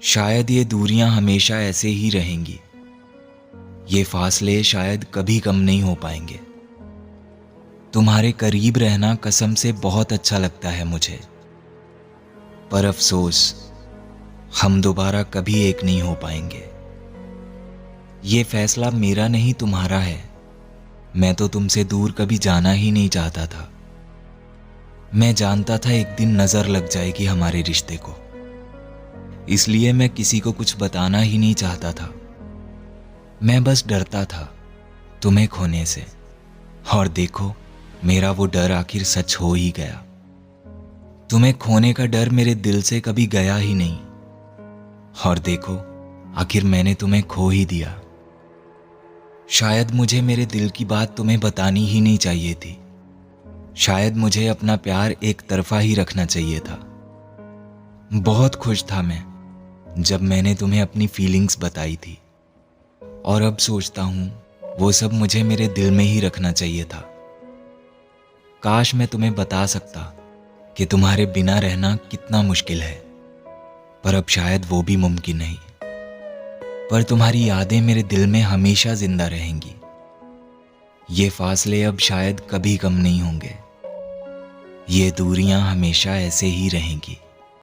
शायद ये दूरियां हमेशा ऐसे ही रहेंगी। ये फासले शायद कभी कम नहीं हो पाएंगे। तुम्हारे करीब रहना कसम से बहुत अच्छा लगता है मुझे, पर अफसोस हम दोबारा कभी एक नहीं हो पाएंगे। ये फैसला मेरा नहीं तुम्हारा है। मैं तो तुमसे दूर कभी जाना ही नहीं चाहता था। मैं जानता था एक दिन नजर लग जाएगी हमारे रिश्ते को, इसलिए मैं किसी को कुछ बताना ही नहीं चाहता था। मैं बस डरता था तुम्हें खोने से, और देखो मेरा वो डर आखिर सच हो ही गया। तुम्हें खोने का डर मेरे दिल से कभी गया ही नहीं, और देखो आखिर मैंने तुम्हें खो ही दिया। शायद मुझे मेरे दिल की बात तुम्हें बतानी ही नहीं चाहिए थी। शायद मुझे अपना प्यार एक तरफा ही रखना चाहिए था। बहुत खुश था मैं जब मैंने तुम्हें अपनी फीलिंग्स बताई थी, और अब सोचता हूं वो सब मुझे मेरे दिल में ही रखना चाहिए था। काश मैं तुम्हें बता सकता कि तुम्हारे बिना रहना कितना मुश्किल है, पर अब शायद वो भी मुमकिन नहीं। पर तुम्हारी यादें मेरे दिल में हमेशा जिंदा रहेंगी। ये फासले अब शायद कभी कम नहीं होंगे। ये दूरियां हमेशा ऐसे ही रहेंगी।